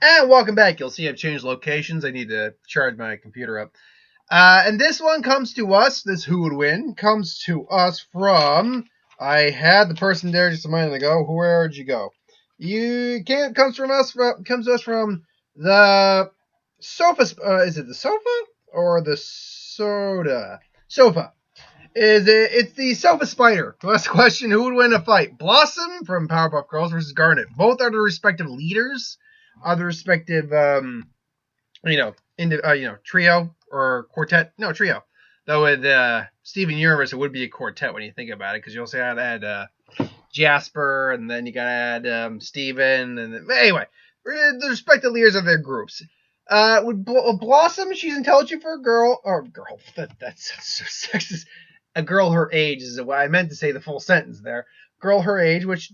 And welcome back. You'll see I've changed locations. I need to charge my computer up. And this one comes to us, this Who Would Win, comes to us from, I had the person there just a minute ago. Where'd you go? Comes to us from the sofa, is it the sofa or the soda? Sofa. It's the sofa spider. Last question, who would win a fight? Blossom from Powerpuff Girls versus Garnet. Both are the respective leaders, are the respective, trio or quartet. No, trio. Though with Steven Universe, it would be a quartet when you think about it, because you also gotta add Jasper, and then you gotta add Steven, and then, anyway, the respective leaders of their groups. With Blossom, she's intelligent for a girl, that's so sexist. A girl her age is what I meant to say, the full sentence there. Girl her age, which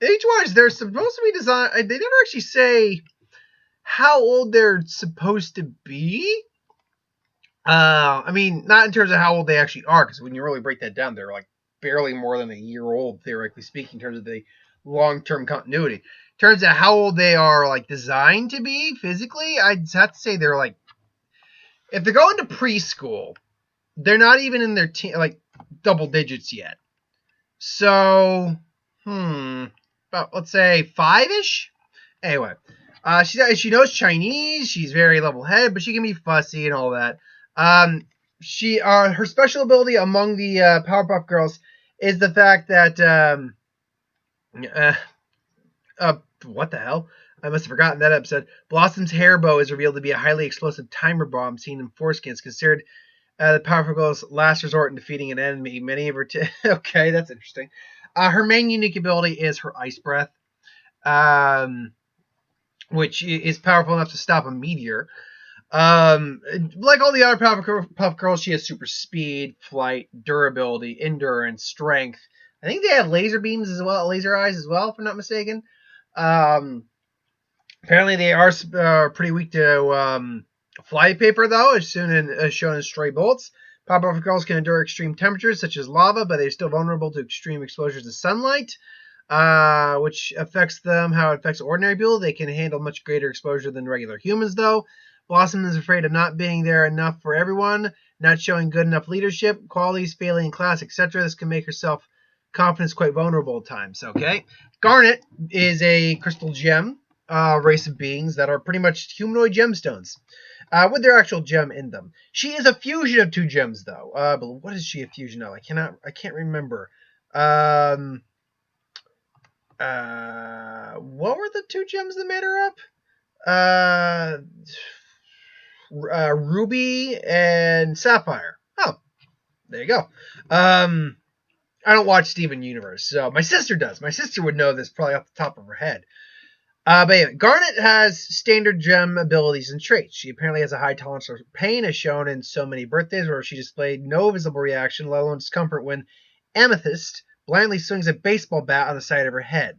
age-wise, they're supposed to be designed. They never actually say how old they're supposed to be. I mean, not in terms of how old they actually are, because when you really break that down, they're like barely more than a year old, theoretically speaking, in terms of the long-term continuity. In terms of how old they are, like, designed to be physically, I'd have to say they're like, if they're going to preschool, they're not even in their double digits yet. So, about, let's say 5-ish. Anyway, she knows Chinese. She's very level-headed, but she can be fussy and all that. Her special ability among the Powerpuff Girls is the fact that what the hell? I must have forgotten that episode. Blossom's hair bow is revealed to be a highly explosive timer bomb seen in foreskins, considered the Powerpuff Girls' last resort in defeating an enemy. Many of her okay, that's interesting. Her main unique ability is her ice breath, which is powerful enough to stop a meteor. Like all the other Powerpuff Girls, she has super speed, flight, durability, endurance, strength. I think they have laser beams as well, laser eyes as well, if I'm not mistaken. Apparently they are pretty weak to fly paper, though, as shown in Stray Bullets. Powerpuff Girls can endure extreme temperatures, such as lava, but they're still vulnerable to extreme exposures to sunlight, which affects them how it affects ordinary people. They can handle much greater exposure than regular humans, though. Blossom is afraid of not being there enough for everyone, not showing good enough leadership, qualities, failing in class, etc. This can make her self-confidence quite vulnerable at times, okay? Garnet is a crystal gem race of beings that are pretty much humanoid gemstones, with their actual gem in them. She is a fusion of two gems, though. But what is she a fusion of? I can't remember. What were the two gems that made her up? Ruby and Sapphire. Oh, there you go. I don't watch Steven Universe, so my sister does. My sister would know this probably off the top of her head. But anyway, Garnet has standard gem abilities and traits. She apparently has a high tolerance for pain, as shown in so many birthdays, where she displayed no visible reaction, let alone discomfort, when Amethyst blindly swings a baseball bat on the side of her head.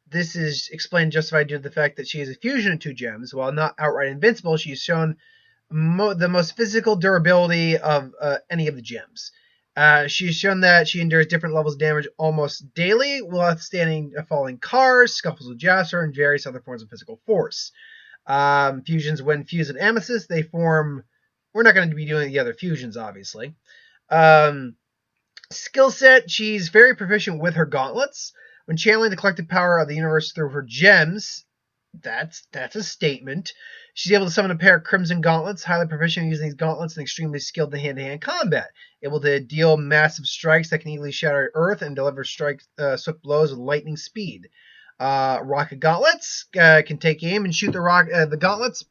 This is explained justified due to the fact that she is a fusion of two gems. While not outright invincible, she has shown the most physical durability of any of the gems. She has shown that she endures different levels of damage almost daily, while withstanding falling cars, scuffles with Jasper, and various other forms of physical force. Fusions, when fused in Amethyst, they form... We're not going to be doing the other fusions, obviously. Skill set, she's very proficient with her gauntlets. When channeling the collective power of the universe through her gems, that's a statement. She's able to summon a pair of crimson gauntlets, highly proficient in using these gauntlets and extremely skilled in hand-to-hand combat. Able to deal massive strikes that can easily shatter Earth and deliver swift blows with lightning speed. Rocket gauntlets can take aim and shoot the gauntlets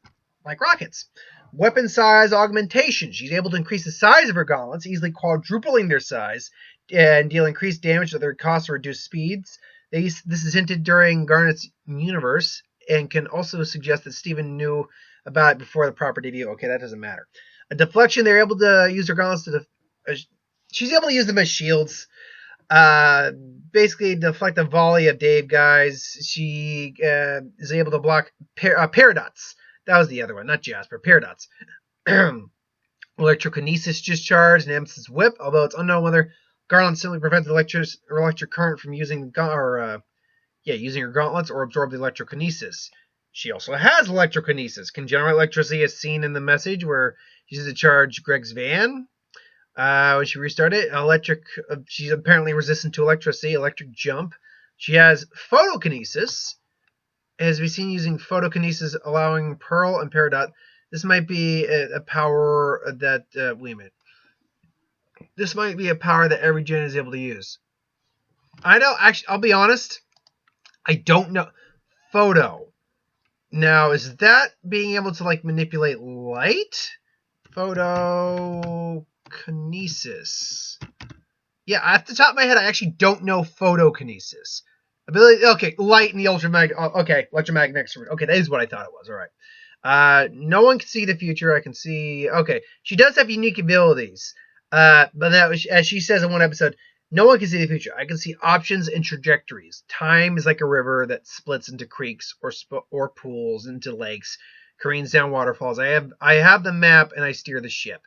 like rockets. Weapon size augmentation. She's able to increase the size of her gauntlets, easily quadrupling their size, and deal increased damage at their cost or reduced speeds. This is hinted during Garnet's universe, and can also suggest that Steven knew about it before the proper debut. Okay, that doesn't matter. A deflection, they're able to use her gauntlets she's able to use them as shields. Basically deflect a volley of Dave guys. She is able to block Paradots. That was the other one, not Jasper. Paradots. Electrokinesis discharge and Amethyst's whip, although it's unknown whether Garland simply prevents the electric current from using her gauntlets or absorb the electrokinesis. She also has electrokinesis, can generate electricity as seen in the message where she uses to charge Greg's van. When she restarted she's apparently resistant to electricity, electric jump. She has photokinesis, as we've seen using photokinesis, allowing Pearl and Peridot. This might be a power that, wait a minute. This might be a power that every gen is able to use. I know, actually, I'll be honest, I don't know. Photo. Now, is that being able to, like, manipulate light? Photokinesis. Yeah, off the top of my head, I actually don't know photokinesis. Ability, okay, light and the electromagnetic. Okay, that is what I thought it was. All right. No one can see the future. I can see. Okay, she does have unique abilities. But that was, as she says in one episode, no one can see the future. I can see options and trajectories. Time is like a river that splits into creeks or pools into lakes, careens down waterfalls. I have the map and I steer the ship.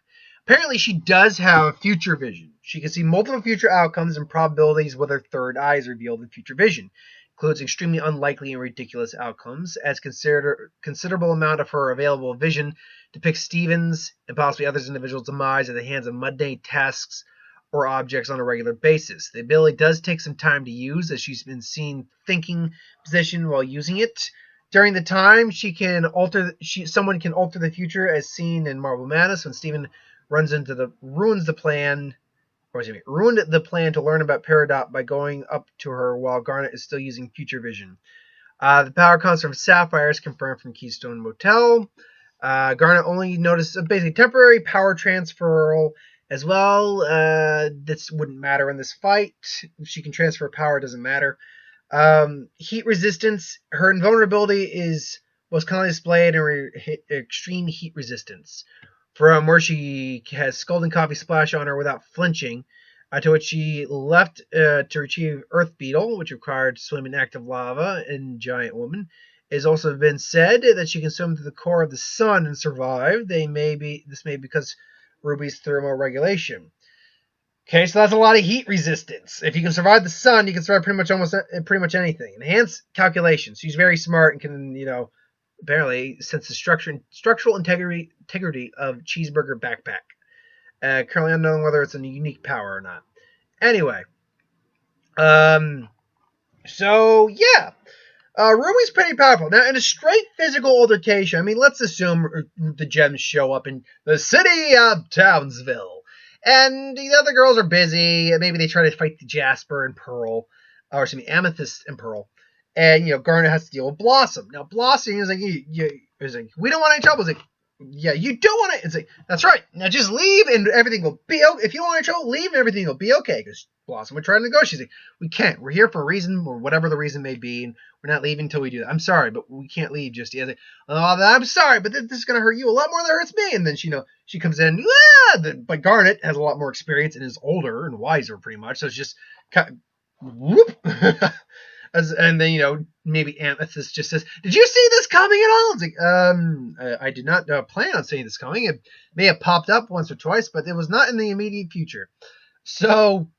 Apparently, she does have future vision. She can see multiple future outcomes and probabilities with her third eye is revealed in future vision. Includes extremely unlikely and ridiculous outcomes, as considerable amount of her available vision depicts Stephen's and possibly others individuals' demise at the hands of mundane tasks or objects on a regular basis. The ability does take some time to use, as she's been seen thinking position while using it. During the time, someone can alter the future, as seen in Marble Madness when Stephen ruined the plan to learn about Peridot by going up to her while Garnet is still using future vision. The power comes from sapphires, confirmed from Keystone Motel. Garnet only noticed a basically temporary power transfer as well. This wouldn't matter in this fight. If she can transfer power, it doesn't matter. Heat resistance. Her invulnerability was kindly displayed in her extreme heat resistance. From where she has scalding coffee splash on her without flinching, to which she left to retrieve Earth Beetle, which required to swim in active lava in Giant Woman. It has also been said that she can swim to the core of the sun and survive. This may be because Ruby's thermoregulation. Okay, so that's a lot of heat resistance. If you can survive the sun, you can survive pretty much anything. Enhanced calculations. She's very smart and can, apparently sense the structural integrity of Cheeseburger Backpack. Currently unknown whether it's a unique power or not. Anyway. So, yeah. Ruby's pretty powerful. Now, in a straight physical altercation, I mean, let's assume the gems show up in the city of Townsville. And the other girls are busy. Maybe they try to fight the Jasper and Pearl. Or, excuse me, Amethyst and Pearl. And, Garnet has to deal with Blossom. Now, Blossom is like, we don't want any trouble. It's like, yeah, you don't want it. It's like, that's right. Now just leave and everything will be okay. If you don't want any trouble, leave and everything will be okay. Because Blossom would try to negotiate. She's like, we can't. We're here for a reason, or whatever the reason may be, and we're not leaving until we do that. I'm sorry, but we can't leave just yet. Like, I'm sorry, but this is going to hurt you a lot more than it hurts me. And then she comes in, but Garnet has a lot more experience and is older and wiser, pretty much. So it's just kind of, whoop. And then, maybe Amethyst just says, did you see this coming at all? It's like, I did not plan on seeing this coming. It may have popped up once or twice, but it was not in the immediate future. So,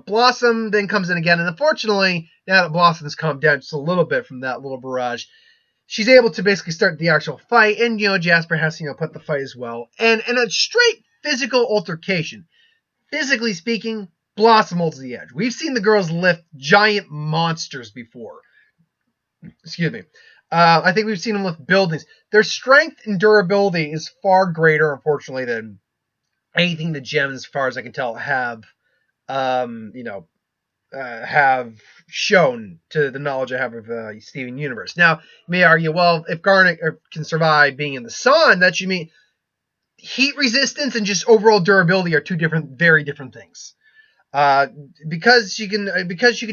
Blossom then comes in again. And unfortunately, now that Blossom's calmed down just a little bit from that little barrage, she's able to basically start the actual fight. And, Jasper has to, put the fight as well. And in a straight physical altercation, physically speaking, Blossom holds the edge. We've seen the girls lift giant monsters before. Excuse me. I think we've seen them lift buildings. Their strength and durability is far greater, unfortunately, than anything the gems, as far as I can tell, have shown to the knowledge I have of Steven Universe. Now, you may argue, well, if Garnet can survive being in the sun, that should mean heat resistance and just overall durability are two very different things. Because she can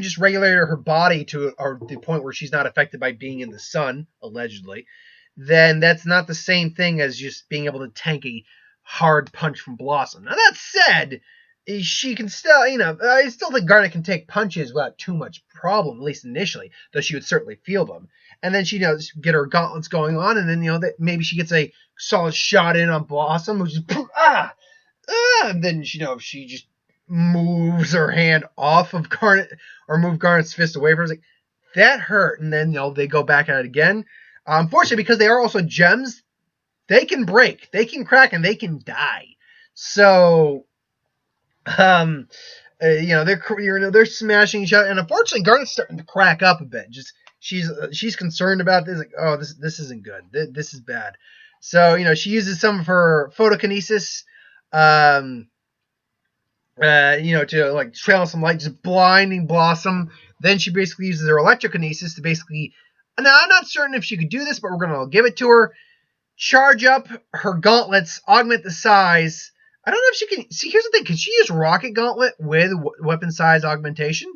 just regulate her body to the point where she's not affected by being in the sun, allegedly, then that's not the same thing as just being able to tank a hard punch from Blossom. Now, that said, she can still, I still think Garnet can take punches without too much problem, at least initially, though she would certainly feel them. And then she, get her gauntlets going on, and then, that maybe she gets a solid shot in on Blossom, which is, and then, she just moves her hand off of Garnet, or move Garnet's fist away from her. It's like, that hurt. And then, they go back at it again. Unfortunately, because they are also gems, they can break, they can crack, and they can die. So, they're smashing each other, and unfortunately, Garnet's starting to crack up a bit. Just she's concerned about this, like, oh, this isn't good. This is bad. So, she uses some of her photokinesis, to like trail some light, just blinding Blossom. Then she basically uses her electrokinesis to basically. Now I'm not certain if she could do this, but we're gonna give it to her. Charge up her gauntlets, augment the size. I don't know if she can. See, here's the thing. Can she use Rocket Gauntlet with weapon size augmentation?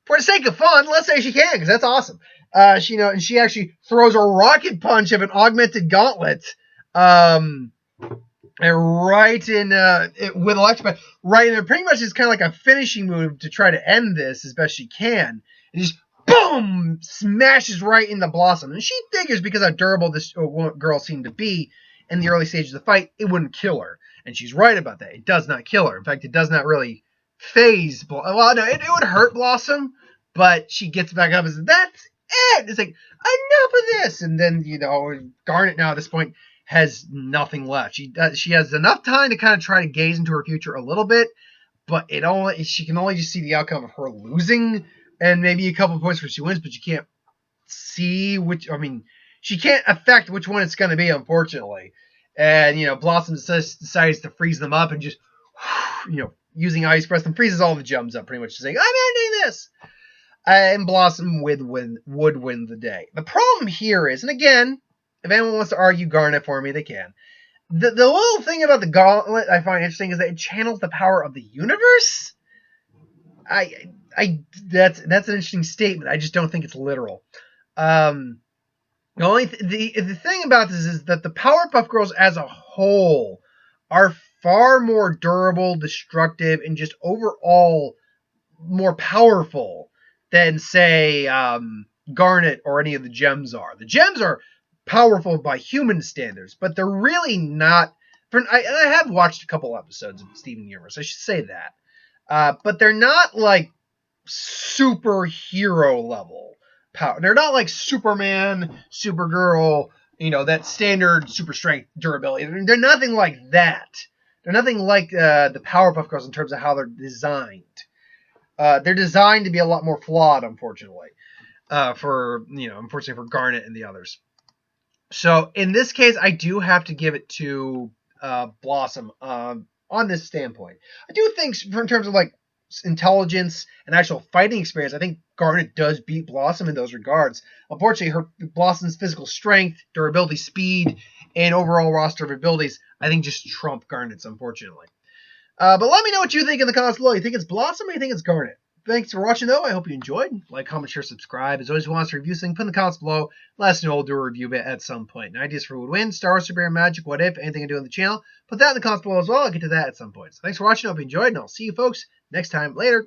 For the sake of fun, let's say she can, because that's awesome. And she actually throws a rocket punch of an augmented gauntlet, and right in with electric, right in there. Pretty much it's kind of like a finishing move to try to end this as best she can. And just boom, smashes right into Blossom. And she figures because how durable this girl seemed to be in the early stages of the fight, it wouldn't kill her. And she's right about that. It does not kill her. In fact, it does not really phase. Well, no, it would hurt Blossom, but she gets back up and says, "That's it." It's like, enough of this. And then, Garnet now at this point has nothing left. She has enough time to kind of try to gaze into her future a little bit, but she can only just see the outcome of her losing and maybe a couple of points where she wins, but you can't see she can't affect which one it's going to be, unfortunately. And, Blossom decides to freeze them up and just, using Ice Breath, and freezes all the gems up, pretty much saying, I'm ending this. And Blossom would win the day. The problem here is, and again, if anyone wants to argue Garnet for me, they can. The little thing about the gauntlet I find interesting is that it channels the power of the universe. That's an interesting statement. I just don't think it's literal. The thing about this is that the Powerpuff Girls as a whole are far more durable, destructive, and just overall more powerful than, say, Garnet or any of the gems are. The gems are powerful by human standards, but they're really not. I have watched a couple episodes of Steven Universe, I should say that. But they're not like superhero level power. They're not like Superman, Supergirl, that standard super strength durability. They're nothing like that. They're nothing like the Powerpuff Girls in terms of how they're designed. They're designed to be a lot more flawed, unfortunately. Unfortunately for Garnet and the others. So in this case, I do have to give it to Blossom on this standpoint. I do think, in terms of like intelligence and actual fighting experience, I think Garnet does beat Blossom in those regards. Unfortunately, Blossom's physical strength, durability, speed, and overall roster of abilities, I think just trump Garnet's, unfortunately. But let me know what you think in the comments below. You think it's Blossom or you think it's Garnet? Thanks for watching, though. I hope you enjoyed. Like, comment, share, subscribe. As always, if you want us to review something, put in the comments below. Let us know. We'll do a review of it at some point. And ideas for who would win, Star Wars, Super Hero, Magic, what if, anything I do on the channel, put that in the comments below as well. I'll get to that at some point. So thanks for watching. I hope you enjoyed, and I'll see you folks next time. Later.